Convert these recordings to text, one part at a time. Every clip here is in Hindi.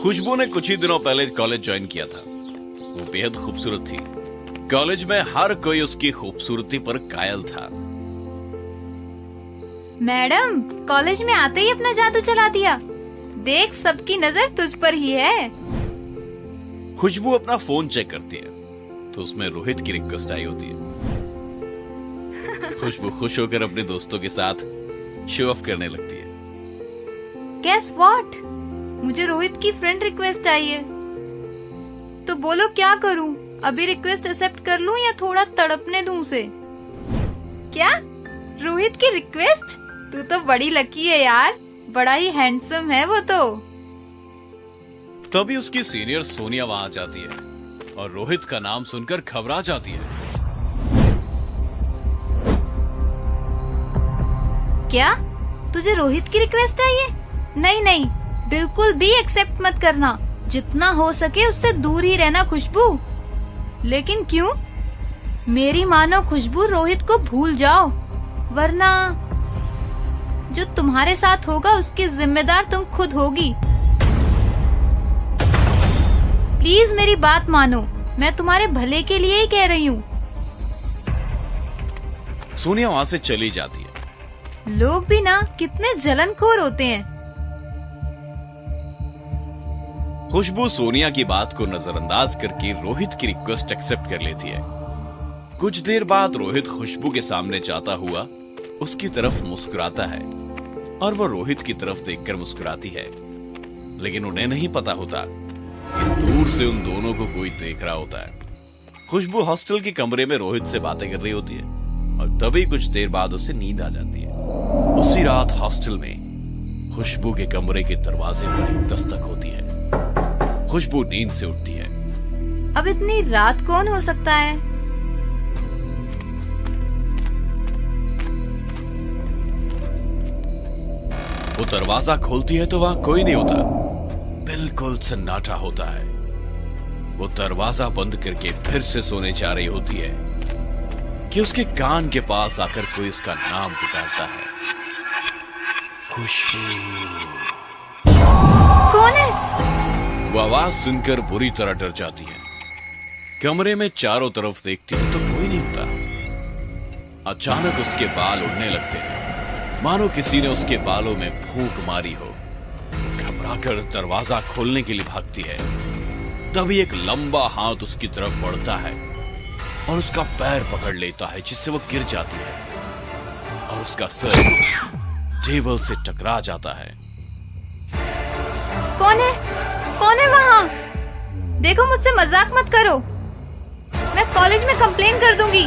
खुशबू ने कुछ ही दिनों पहले कॉलेज ज्वाइन किया था। वो बेहद खूबसूरत थी। कॉलेज में हर कोई उसकी खूबसूरती पर कायल था। मैडम, कॉलेज में आते ही अपना जादू चला दिया। देख, सबकी नजर तुझ पर ही है। खुशबू अपना फोन चेक करती है तो उसमें रोहित की रिक्वेस्ट आई होती है। खुशबू खुश होकर अपने दोस्तों के साथ शो ऑफ करने लगती है। Guess what? मुझे रोहित की फ्रेंड रिक्वेस्ट आई है। तो बोलो क्या करूं? अभी रिक्वेस्ट एक्सेप्ट कर लूं या थोड़ा तड़पने दूं उसे? क्या? रोहित की रिक्वेस्ट? तू तो बड़ी लकी है यार। बड़ा ही हैंडसम है वो तो। तभी उसकी सीनियर सोनिया वहां जाती है और रोहित का नाम सुनकर घबरा जाती है। क्या? तुझे रोहित की रिक्वेस्ट आई है? नहीं नहीं, बिल्कुल भी एक्सेप्ट मत करना। जितना हो सके उससे दूर ही रहना खुशबू। लेकिन क्यों? मेरी मानो खुशबू, रोहित को भूल जाओ, वरना जो तुम्हारे साथ होगा उसकी जिम्मेदार तुम खुद होगी। प्लीज मेरी बात मानो, मैं तुम्हारे भले के लिए ही कह रही हूँ। सोनिया वहां से चली जाती है। लोग भी ना कितने जलनखोर होते हैं। खुशबू सोनिया की बात को नजरअंदाज करके रोहित की रिक्वेस्ट एक्सेप्ट कर लेती है। कुछ देर बाद रोहित खुशबू के सामने जाता हुआ उसकी तरफ मुस्कुराता है और वो रोहित की तरफ देखकर मुस्कुराती है, लेकिन उन्हें नहीं पता होता कि दूर से उन दोनों को कोई देख रहा होता है। खुशबू हॉस्टल के कमरे में रोहित से बातें कर रही होती है और तभी कुछ देर बाद उसे नींद आ जाती है। उसी रात हॉस्टल में खुशबू के कमरे के दरवाजे पर एक दस्तक होती है। खुशबू नींद से उठती है। अब इतनी रात कौन हो सकता है? वो दरवाजा खोलती है तो वहां कोई नहीं होता। बिल्कुल सन्नाटा होता है। वो दरवाजा बंद करके फिर से सोने जा रही होती है कि उसके कान के पास आकर कोई उसका नाम पुकारता है, खुशबू। कौन है? वो आवाज सुनकर बुरी तरह डर जाती है। कमरे में चारों तरफ देखती है तो कोई नहीं होता। अचानक उसके बाल उड़ने लगते हैं, मानो किसी ने उसके बालों में फूंक मारी हो। घबराकर दरवाजा खोलने के लिए भागती है। तभी एक लंबा हाथ उसकी तरफ बढ़ता है और उसका पैर पकड़ लेता है, जिससे वो गिर जाती है और उसका सर टेबल से टकरा जाता है। कौन है? कौन है वहाँ? देखो, मुझसे मजाक मत करो। मैं कॉलेज में कंप्लेन कर दूंगी।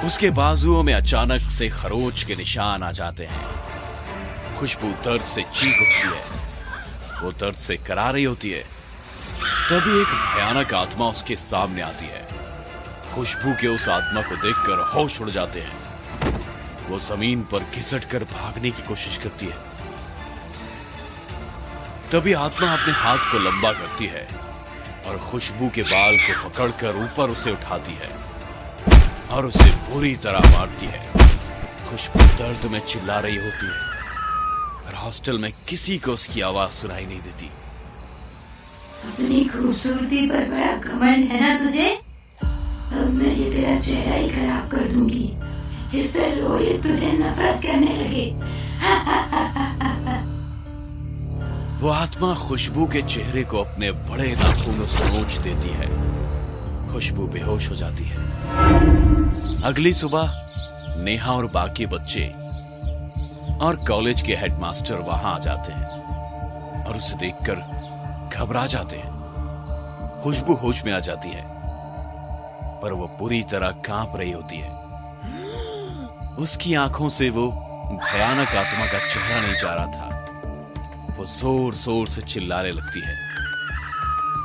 उसके बाजुओं में अचानक से खरोच के निशान आ जाते हैं। खुशबू दर्द से चीख उठती है। वो दर्द से करा रही होती है। तभी एक भयानक आत्मा उसके सामने आती है। खुशबू के उस आत्मा को देखकर होश उड़ जाते हैं। वो जमीन पर घिसटकर भागने की कोशिश करती है। तभी आत्मा अपने हाथ को लंबा करती है और खुशबू के बाल को पकड़कर ऊपर उसे उठाती है और उसे बुरी तरह मारती है। खुशबू दर्द में चिल्ला रही होती है पर हॉस्टल में किसी को उसकी आवाज सुनाई नहीं देती। अपनी खूबसूरती पर बड़ा घमंड है ना तुझे? अब मैं ये तेरा चेहरा ही खराब कर दूंगी, जिससे रोहित तुझे नफरत करने लगे। वो आत्मा खुशबू के चेहरे को अपने बड़े नाखूनों से नोच देती है। खुशबू बेहोश हो जाती है। अगली सुबह नेहा और बाकी बच्चे और कॉलेज के हेडमास्टर वहां आ जाते हैं और उसे देखकर घबरा जाते हैं। खुशबू होश में आ जाती है पर वो पूरी तरह कांप रही होती है। उसकी आंखों से वो भयानक आत्मा का चेहरा नहीं जा रहा था। वो जोर जोर से चिल्लाने लगती है।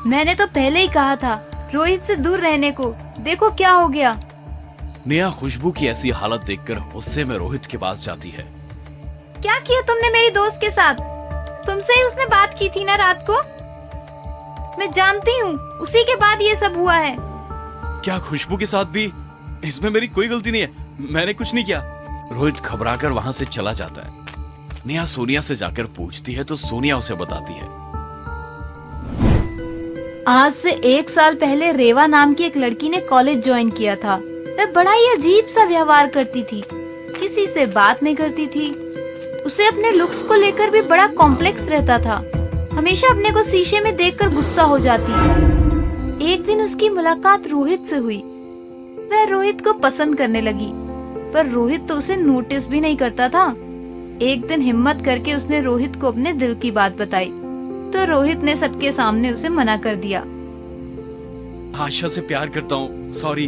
मैंने तो पहले ही कहा था रोहित से दूर रहने को। देखो क्या हो गया। नेहा खुशबू की ऐसी हालत देखकर गुस्से में रोहित के पास जाती है। क्या किया तुमने मेरी दोस्त के साथ? तुमसे ही उसने बात की थी ना रात को। मैं जानती हूँ, उसी के बाद ये सब हुआ है। क्या खुशबू के साथ भी? इसमें मेरी कोई गलती नहीं है, मैंने कुछ नहीं किया। रोहित घबराकर वहां से चला जाता है। नेहा सोनिया से जाकर पूछती है तो सोनिया उसे बताती है। आज से 1 साल पहले रेवा नाम की एक लड़की ने कॉलेज ज्वाइन किया था। वह बड़ा ही अजीब सा व्यवहार करती थी, किसी से बात नहीं करती थी। उसे अपने लुक्स को लेकर भी बड़ा कॉम्प्लेक्स रहता था। हमेशा अपने को शीशे में देखकर गुस्सा हो जाती। एक दिन उसकी मुलाकात रोहित से हुई। वह रोहित को पसंद करने लगी, पर रोहित तो उसे नोटिस भी नहीं करता था। एक दिन हिम्मत करके उसने रोहित को अपने दिल की बात बताई, तो रोहित ने सबके सामने उसे मना कर दिया। आशा से प्यार करता हूँ, सॉरी।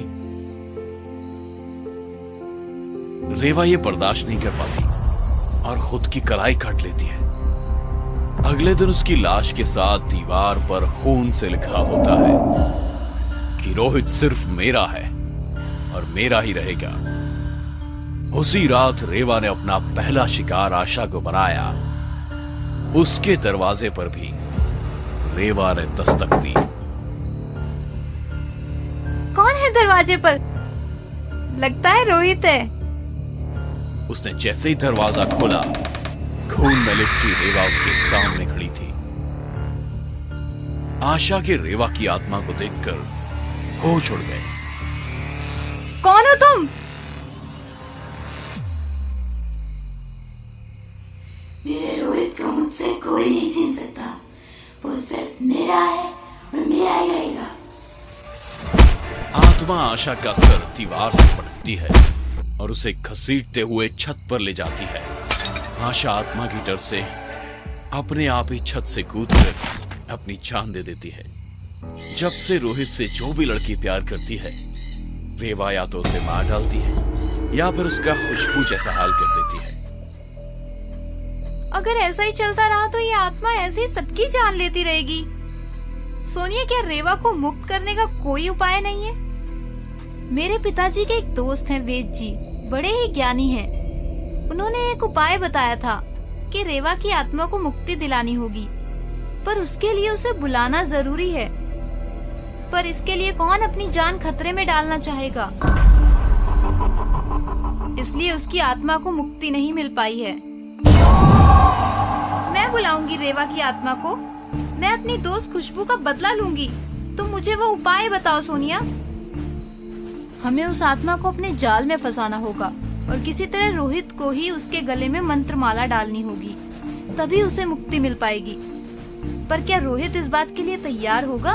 रेवा ये बर्दाश्त नहीं कर पाती और खुद की कलाई काट लेती है। अगले दिन उसकी लाश के साथ दीवार पर खून से लिखा होता है कि रोहित सिर्फ मेरा है और मेरा ही रहेगा। उसी रात रेवा ने अपना पहला शिकार आशा को बनाया। उसके दरवाजे पर भी रेवा ने दस्तक दी। कौन है दरवाजे पर? लगता है रोहित है। उसने जैसे ही दरवाजा खोला, खून में लिपटी रेवा उसके सामने खड़ी थी। आशा के रेवा की आत्मा को देखकर होश उड़ गए। कौन हो तुम? मेरे रोहित को मुझसे कोई नहीं छीन सकता। वो सिर्फ मेरा है और मेरा ही रहेगा। आत्मा आशा का सर दीवार से पटकती है और उसे घसीटते हुए छत पर ले जाती है। आशा आत्मा की डर से अपने आप ही छत से कूदकर अपनी जान दे देती है। जब से रोहित से जो भी लड़की प्यार करती है, रेवा या तो उसे मार डालती है या फिर उसका खुशबू जैसा हाल कर देती है। अगर ऐसा ही चलता रहा तो ये आत्मा ऐसे ही सबकी जान लेती रहेगी। सोनिया, क्या रेवा को मुक्त करने का कोई उपाय नहीं है? मेरे पिताजी के एक दोस्त हैं वेद जी, बड़े ही ज्ञानी हैं। उन्होंने एक उपाय बताया था कि रेवा की आत्मा को मुक्ति दिलानी होगी, पर उसके लिए उसे बुलाना जरूरी है। पर इसके लिए कौन अपनी जान खतरे में डालना चाहेगा? इसलिए उसकी आत्मा को मुक्ति नहीं मिल पाई है। मैं बुलाऊंगी रेवा की आत्मा को। मैं अपनी दोस्त खुशबू का बदला लूंगी। तुम मुझे वो उपाय बताओ सोनिया। हमें उस आत्मा को अपने जाल में फंसाना होगा और किसी तरह रोहित को ही उसके गले में मंत्रमाला डालनी होगी, तभी उसे मुक्ति मिल पाएगी। पर क्या रोहित इस बात के लिए तैयार होगा?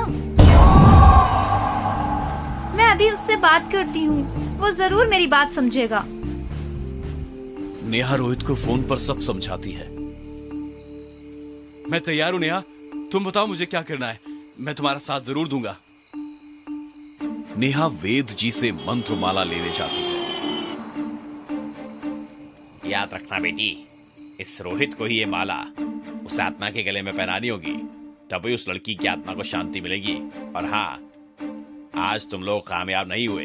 मैं अभी उससे बात करती हूँ, वो जरूर मेरी बात समझेगा। नेहा रोहित को फोन पर सब समझाती है। मैं तैयार हूं नेहा, तुम बताओ मुझे क्या करना है, मैं तुम्हारा साथ जरूर दूंगा। नेहा वेद जी से मंत्रमाला लेने जाती है। याद रखना बेटी, इस रोहित को ही ये माला उस आत्मा के गले में पहनानी होगी, तभी उस लड़की की आत्मा को शांति मिलेगी। और हाँ, आज तुम लोग कामयाब नहीं हुए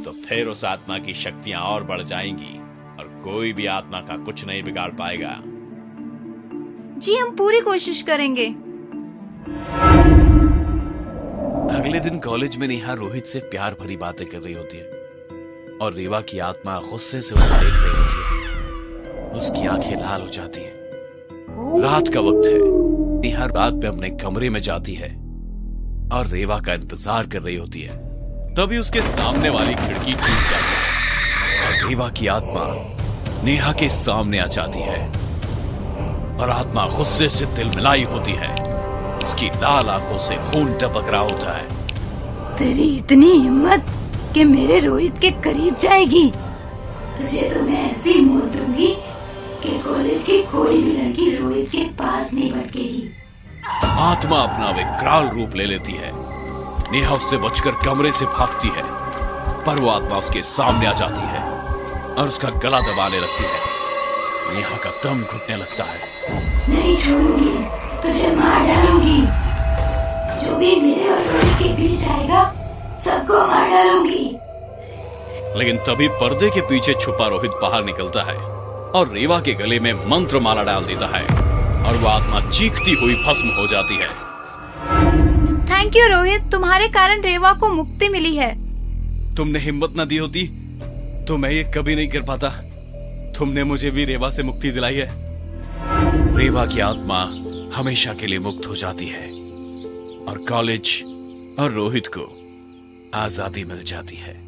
तो फिर उस आत्मा की शक्तियां और बढ़ जाएंगी और कोई भी आत्मा का कुछ नहीं बिगाड़ पाएगा। जी, हम पूरी कोशिश करेंगे। अगले दिन कॉलेज में नेहा रोहित से प्यार भरी बातें कर रही होती है और रेवा की आत्मा गुस्से से उसे देख रही होती है। उसकी आंखें लाल हो जाती हैं। रात का वक्त है। नेहा रात में अपने कमरे में जाती है और रेवा का इंतजार कर रही होती है। तभी उसके सामने वाली खिड़की टूट जाती है और रेवा की आत्मा नेहा के सामने आ जाती है और आत्मा गुस्से से तिलमिलाई होती है। उसकी लाल आंखों से खून टपक रहा होता है। तेरी इतनी हिम्मत कि मेरे रोहित के करीब जाएगी? तुझे तो मैं ऐसी मौत दूंगी कि कॉलेज की कोई भी लड़की रोहित के पास नहीं भटकेगी। आत्मा अपना विकराल रूप ले लेती है। नेहा उससे बचकर कमरे से भागती है, पर वो आत्मा उसके सामने आ जाती है और उसका गला दबाने लगती है। नेहा का दम घुटने लगता है। नहीं छोड़ूंगी, तुझे मार डालूंगी। जो भी मेरे और रोहित के बीच आएगा, सबको मार डालूंगी। लेकिन तभी पर्दे के पीछे छुपा रोहित बाहर निकलता है और रेवा के गले में मंत्र माला डाल देता है और वो आत्मा चीखती हुई भस्म हो जाती है। थैंक यू रोहित, तुम्हारे कारण रेवा को मुक्ति मिली है। तुमने हिम्मत न दी होती तो मैं ये कभी नहीं कर पाता। तुमने मुझे भी रेवा से मुक्ति दिलाई है। रेवा की आत्मा हमेशा के लिए मुक्त हो जाती है और कॉलेज और रोहित को आजादी मिल जाती है।